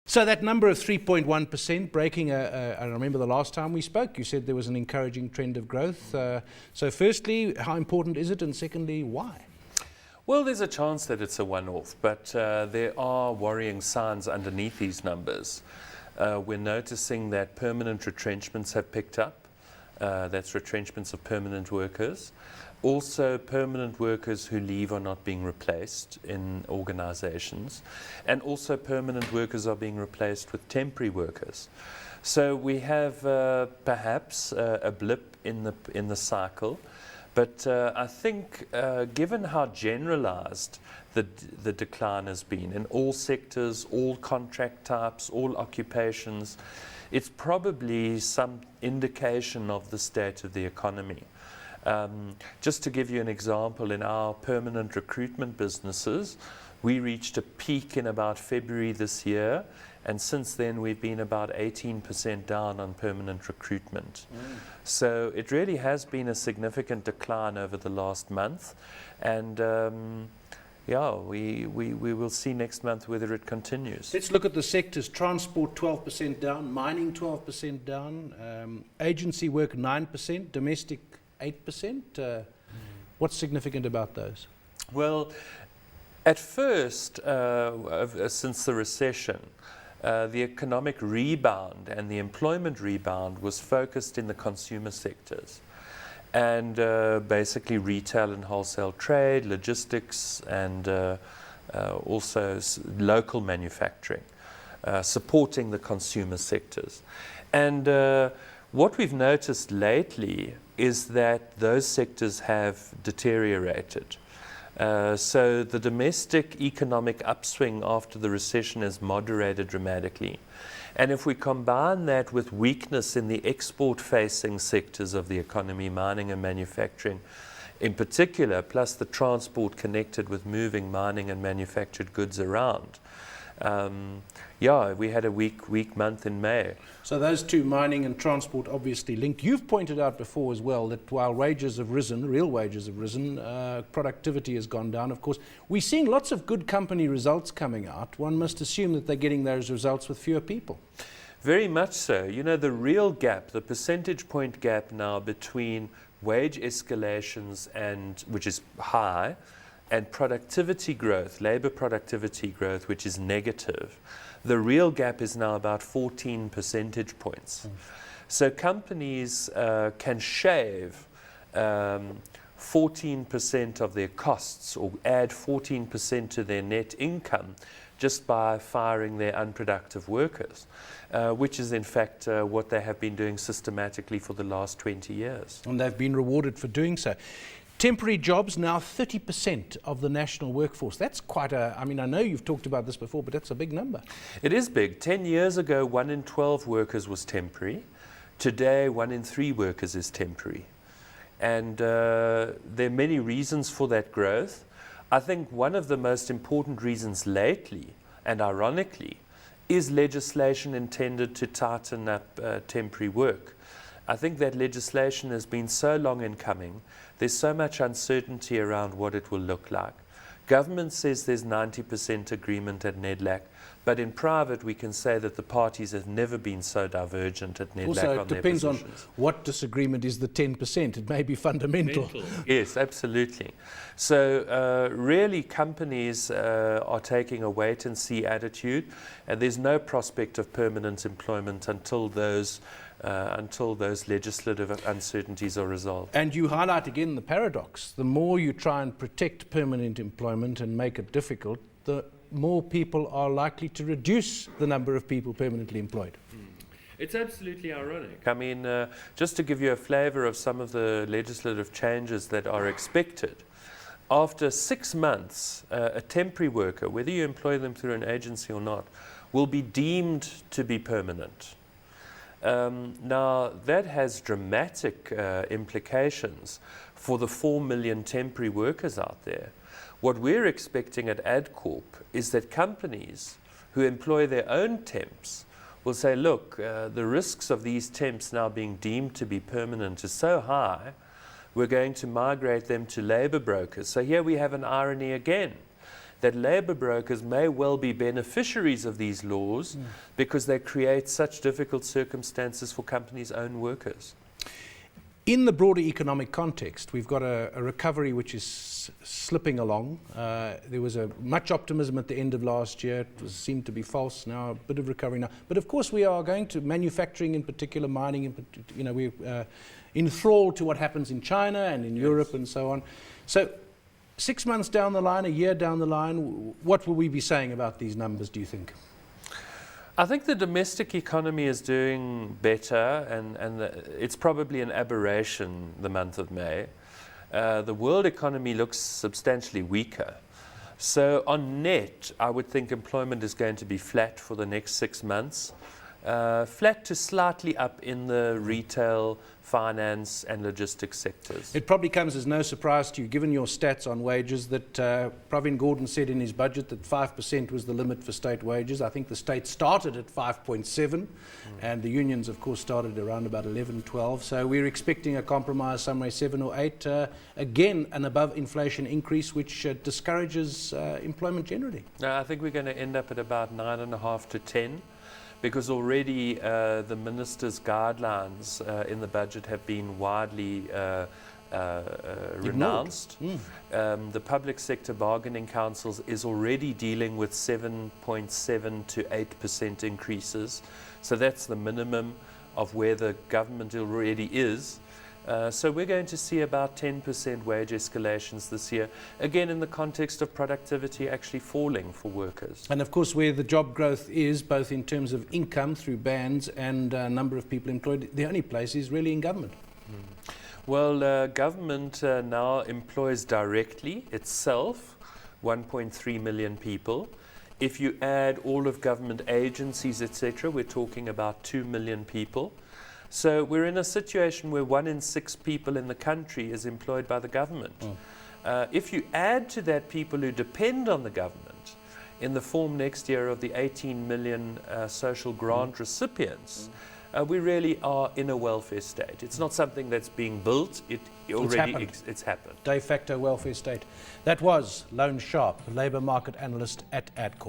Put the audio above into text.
So that number of 3.1% breaking, I remember the last time we spoke, you said there was an encouraging trend of growth. So firstly, how important is it? And secondly, why? Well, there's a chance that it's a one-off, but there are worrying signs underneath these numbers. We're noticing that permanent retrenchments have picked up. That's retrenchments of permanent workers. Also, permanent workers who leave are not being replaced in organizations. And also, permanent workers are being replaced with temporary workers. So we have perhaps a blip in the cycle. But I think given how generalized the decline has been in all sectors, all contract types, all occupations, it's probably some indication of the state of the economy. Just to give you an example, in our permanent recruitment businesses, we reached a peak in about February this year, and since then we've been about 18% down on permanent recruitment. So it really has been a significant decline over the last month, and yeah, we will see next month whether it continues. Let's look at the sectors. Transport 12% down, mining 12% down, agency work 9%, domestic 8%. What's significant about those? Well, at first, since the recession, the economic rebound and the employment rebound was focused in the consumer sectors. And basically retail and wholesale trade, logistics, and also local manufacturing, supporting the consumer sectors. And what we've noticed lately is that those sectors have deteriorated. So the domestic economic upswing after the recession has moderated dramatically. And if we combine that with weakness in the export-facing sectors of the economy, mining and manufacturing in particular, plus the transport connected with moving mining and manufactured goods around, yeah, we had a weak month in May. So those two, mining and transport, obviously linked. You've pointed out before as well that while wages have risen, real wages have risen, productivity has gone down. Of course, we're seeing lots of good company results coming out. One must assume that they're getting those results with fewer people. Very much so. You know, the real gap, the percentage point gap now between wage escalations, and which is high, and productivity growth, labor productivity growth, which is negative, the real gap is now about 14 percentage points. So companies can shave 14% of their costs or add 14% to their net income just by firing their unproductive workers, which is in fact what they have been doing systematically for the last 20 years. And they've been rewarded for doing so. Temporary jobs now 30% of the national workforce. That's quite a, I mean, I know you've talked about this before, but that's a big number. It is big. 10 years ago, 1 in 12 workers was temporary. Today, 1 in 3 workers is temporary. And there are many reasons for that growth. I think one of the most important reasons lately, and ironically, is legislation intended to tighten up temporary work. I think that legislation has been so long in coming. There's so much uncertainty around what it will look like. Government says there's 90% agreement at NEDLAC, but in private we can say that the parties have never been so divergent at NEDLAC also, on their positions. Also, it depends on what disagreement is the 10%. It may be fundamental. Yes, absolutely. So really companies are taking a wait-and-see attitude, and there's no prospect of permanent employment until those legislative uncertainties are resolved. And you highlight again the paradox. The more you try and protect permanent employment and make it difficult, the more people are likely to reduce the number of people permanently employed. It's absolutely ironic. I mean, just to give you a flavor of some of the legislative changes that are expected, after 6 months, a temporary worker, whether you employ them through an agency or not, will be deemed to be permanent. Now, that has dramatic implications for the 4 million temporary workers out there. What we're expecting at Adcorp is that companies who employ their own temps will say, look, the risks of these temps now being deemed to be permanent is so high, we're going to migrate them to labor brokers. So here we have an irony again. that labour brokers may well be beneficiaries of these laws because they create such difficult circumstances for companies' own workers. In the broader economic context, we've got a recovery which is slipping along. There was much optimism at the end of last year. It seemed to be false. Now a bit of recovery now. But of course we are going to manufacturing in particular, mining in particular, we're enthralled to what happens in China and in Europe and so on. So 6 months down the line, a year down the line, what will we be saying about these numbers, do you think? I think the domestic economy is doing better, and it's probably an aberration the month of May. The world economy looks substantially weaker. So on net, I would think employment is going to be flat for the next 6 months. Flat to slightly up in the retail, finance and logistics sectors. It probably comes as no surprise to you, given your stats on wages, that Pravin Gordhan said in his budget that 5% was the limit for state wages. I think the state started at 5.7 and the unions of course started around about 11, 12. So we're expecting a compromise somewhere 7 or 8. Again, an above inflation increase which discourages employment generally. I think we're going to end up at about 9.5 to 10. Because already the minister's guidelines in the budget have been widely renounced. The Public Sector Bargaining Council is already dealing with 7.7 to 8% increases. So that's the minimum of where the government already is. So we're going to see about 10% wage escalations this year, again in the context of productivity actually falling for workers. And of course where the job growth is, both in terms of income through bands and number of people employed, the only place is really in government. Well, government now employs directly itself 1.3 million people. If you add all of government agencies, etc., we're talking about 2 million people. So we're in a situation where 1 in 6 people in the country is employed by the government. If you add to that people who depend on the government in the form next year of the 18 million social grant recipients, we really are in a welfare state. It's not something that's being built, it's happened. De facto welfare state. That was Loane Sharp, the labour market analyst at Adcorp.